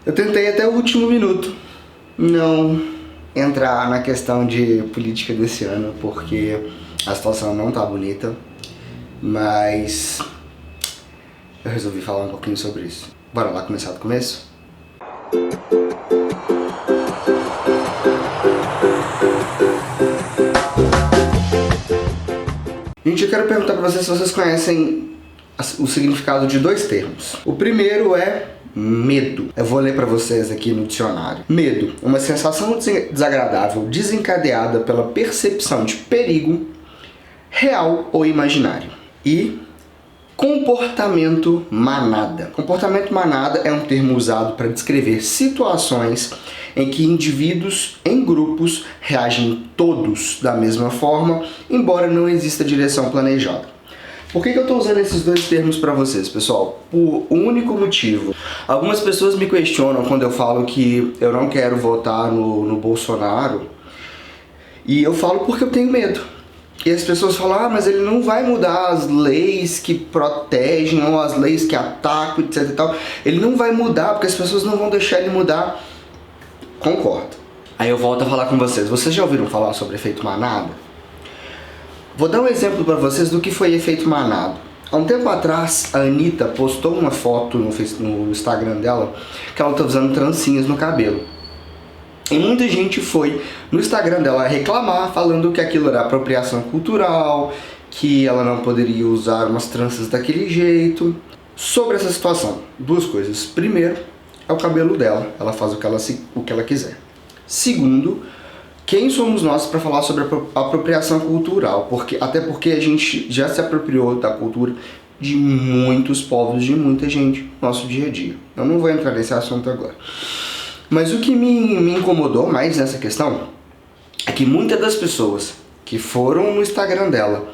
Eu tentei até o último minuto não entrar na questão de política desse ano, porque a situação não tá bonita, mas eu resolvi falar um pouquinho sobre isso. Bora lá começar do começo? Gente, eu quero perguntar pra vocês se vocês conhecem o significado de dois termos. O primeiro é medo. Eu vou ler pra vocês aqui no dicionário. Medo, uma sensação desagradável desencadeada pela percepção de perigo real ou imaginário. E comportamento manada. Comportamento manada é um termo usado para descrever situações em que indivíduos em grupos reagem todos da mesma forma, embora não exista direção planejada. Por que eu estou usando esses dois termos para vocês, pessoal? Por um único motivo. Algumas pessoas me questionam quando eu falo que eu não quero votar no Bolsonaro, e eu falo porque eu tenho medo. E as pessoas falam, mas ele não vai mudar as leis que protegem ou as leis que atacam, etc e tal. Ele não vai mudar porque as pessoas não vão deixar ele mudar. Concordo. Aí eu volto a falar com vocês. Vocês já ouviram falar sobre efeito manada? Vou dar um exemplo para vocês do que foi efeito manada. Há um tempo atrás, a Anitta postou uma foto no Instagram dela que ela tá usando trancinhas no cabelo. E muita gente foi no Instagram dela reclamar, falando que aquilo era apropriação cultural, que ela não poderia usar umas tranças daquele jeito. Sobre essa situação, duas coisas. Primeiro, é o cabelo dela, ela faz o que ela quiser. Segundo, quem somos nós para falar sobre apropriação cultural? Até porque a gente já se apropriou da cultura de muitos povos, de muita gente, no nosso dia a dia. Eu não vou entrar nesse assunto agora. Mas o que me incomodou mais nessa questão é que muitas das pessoas que foram no Instagram dela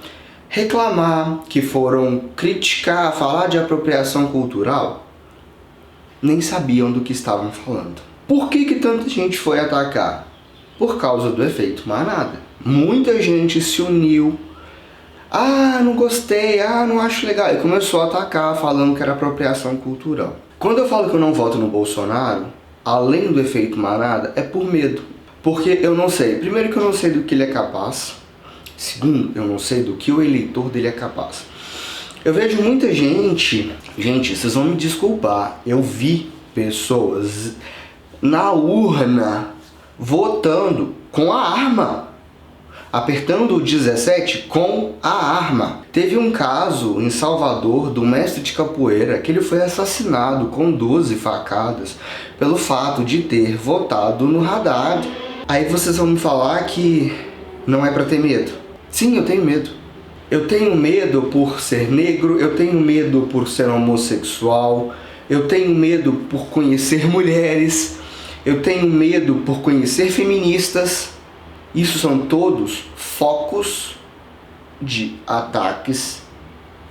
reclamar, que foram criticar, falar de apropriação cultural, nem sabiam do que estavam falando. Por que tanta gente foi atacar? Por causa do efeito manada. Muita gente se uniu. Ah, não gostei, não acho legal. E começou a atacar, falando que era apropriação cultural. Quando eu falo que eu não voto no Bolsonaro, além do efeito manada, é por medo. Porque eu não sei. Primeiro que eu não sei do que ele é capaz. Segundo, eu não sei do que o eleitor dele é capaz. Eu vejo muita gente... Gente, vocês vão me desculpar. Eu vi pessoas na urna votando com a arma. Apertando o 17 com a arma. Teve um caso em Salvador do mestre de capoeira que ele foi assassinado com 12 facadas pelo fato de ter votado no Haddad. Aí vocês vão me falar que não é pra ter medo. Sim, eu tenho medo. Eu tenho medo por ser negro, eu tenho medo por ser homossexual, eu tenho medo por conhecer mulheres, eu tenho medo por conhecer feministas. Isso são todos focos de ataques,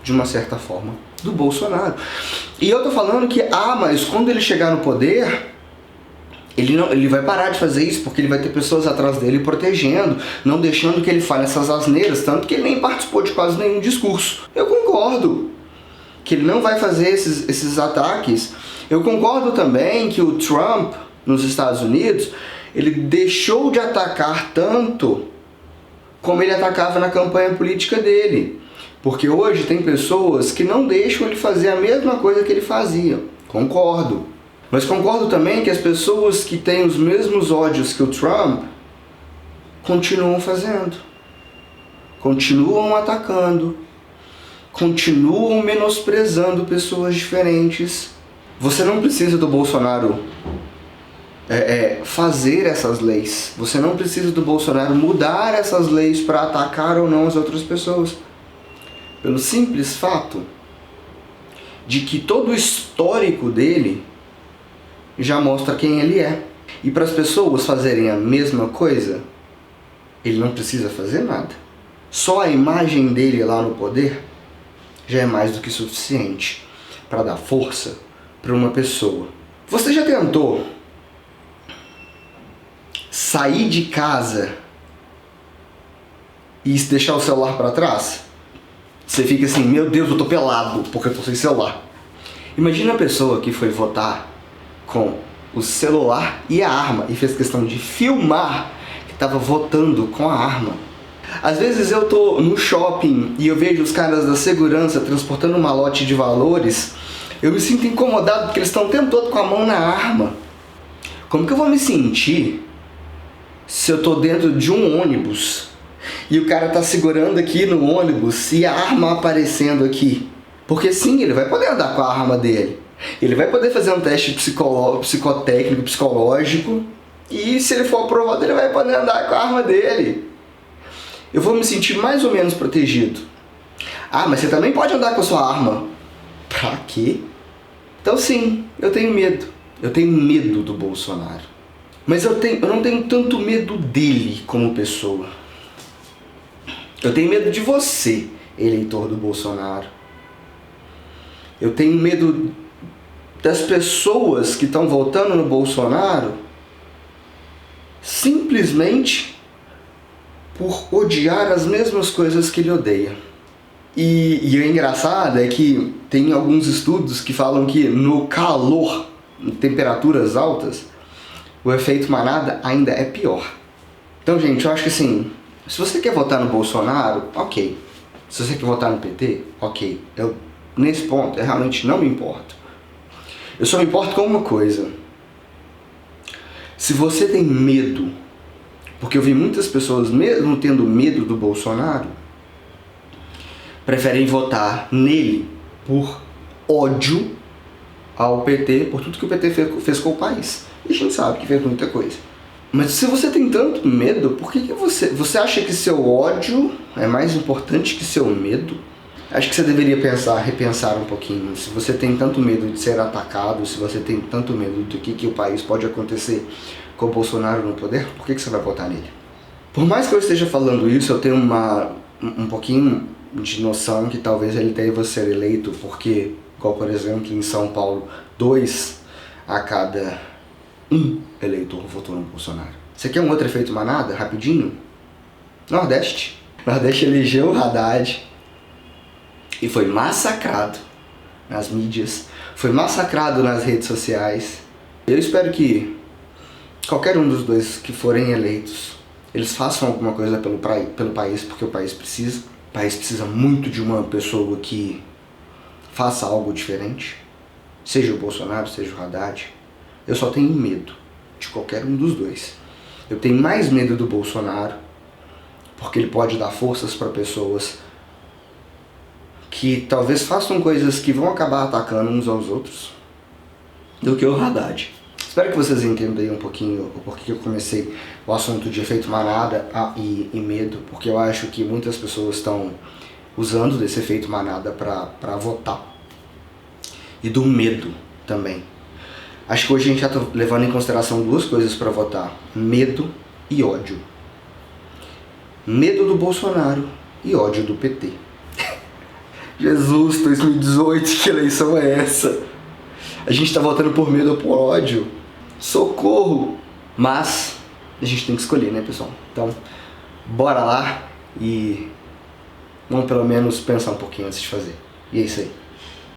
de uma certa forma, do Bolsonaro. E eu tô falando que, mas quando ele chegar no poder, ele vai parar de fazer isso, porque ele vai ter pessoas atrás dele protegendo, não deixando que ele fale essas asneiras, tanto que ele nem participou de quase nenhum discurso. Eu concordo que ele não vai fazer esses ataques. Eu concordo também que o Trump, nos Estados Unidos, ele deixou de atacar tanto como ele atacava na campanha política dele. Porque hoje tem pessoas que não deixam ele fazer a mesma coisa que ele fazia. Concordo. Mas concordo também que as pessoas que têm os mesmos ódios que o Trump continuam fazendo. Continuam atacando. Continuam menosprezando pessoas diferentes. Você não precisa do Bolsonaro fazer essas leis. Você não precisa do Bolsonaro mudar essas leis para atacar ou não as outras pessoas. Pelo simples fato de que todo o histórico dele já mostra quem ele é. E para as pessoas fazerem a mesma coisa, ele não precisa fazer nada. Só a imagem dele lá no poder já é mais do que suficiente para dar força para uma pessoa. Você já tentou sair de casa e deixar o celular para trás? Você fica assim, meu Deus, eu tô pelado porque eu tô sem celular. Imagina a pessoa que foi votar com o celular e a arma e fez questão de filmar que estava votando com a arma. Às vezes eu tô no shopping e eu vejo os caras da segurança transportando um malote de valores, eu me sinto incomodado porque eles estão o tempo todo com a mão na arma. Como que eu vou me sentir se eu tô dentro de um ônibus e o cara tá segurando aqui no ônibus e a arma aparecendo aqui? Porque sim, ele vai poder andar com a arma dele. Ele vai poder fazer um teste psicotécnico, psicológico, e se ele for aprovado, ele vai poder andar com a arma dele. Eu vou me sentir mais ou menos protegido. Ah, mas você também pode andar com a sua arma. Pra quê? Então sim, eu tenho medo. Eu tenho medo do Bolsonaro. Mas eu não tenho tanto medo dele como pessoa. Eu tenho medo de você, eleitor do Bolsonaro. Eu tenho medo das pessoas que estão votando no Bolsonaro simplesmente por odiar as mesmas coisas que ele odeia. E o engraçado é que tem alguns estudos que falam que no calor, em temperaturas altas, o efeito manada ainda é pior. Então, gente, eu acho que assim, se você quer votar no Bolsonaro, ok. Se você quer votar no PT, ok. Nesse ponto, eu realmente não me importo. Eu só me importo com uma coisa. Se você tem medo, porque eu vi muitas pessoas, mesmo tendo medo do Bolsonaro, preferem votar nele por ódio ao PT, por tudo que o PT fez com o país. E a gente sabe que fez muita coisa. Mas se você tem tanto medo, por que você acha que seu ódio é mais importante que seu medo? Acho que você deveria repensar um pouquinho. Se você tem tanto medo de ser atacado, se você tem tanto medo do que o país pode acontecer com o Bolsonaro no poder, por que você vai votar nele? Por mais que eu esteja falando isso, eu tenho um pouquinho de noção que talvez ele deva ser eleito, porque, igual por exemplo em São Paulo, 2 a cada 1 eleitor votou no Bolsonaro. Você quer um outro efeito manada, rapidinho? Nordeste. Nordeste elegeu o Haddad e foi massacrado nas mídias, foi massacrado nas redes sociais. Eu espero que qualquer um dos dois que forem eleitos, eles façam alguma coisa pelo país, porque o país precisa. O país precisa muito de uma pessoa que faça algo diferente, seja o Bolsonaro, seja o Haddad. Eu só tenho medo de qualquer um dos dois. Eu tenho mais medo do Bolsonaro, porque ele pode dar forças para pessoas que talvez façam coisas que vão acabar atacando uns aos outros, do que o Haddad. Espero que vocês entendam aí um pouquinho o porquê eu comecei o assunto de efeito manada e medo, porque eu acho que muitas pessoas estão usando desse efeito manada para votar. E do medo também. Acho que hoje a gente já está levando em consideração 2 coisas para votar: medo e ódio. Medo do Bolsonaro e ódio do PT. Jesus, 2018, que eleição é essa? A gente está votando por medo ou por ódio? Socorro! Mas a gente tem que escolher, né, pessoal? Então, bora lá e vamos pelo menos pensar um pouquinho antes de fazer. E é isso aí.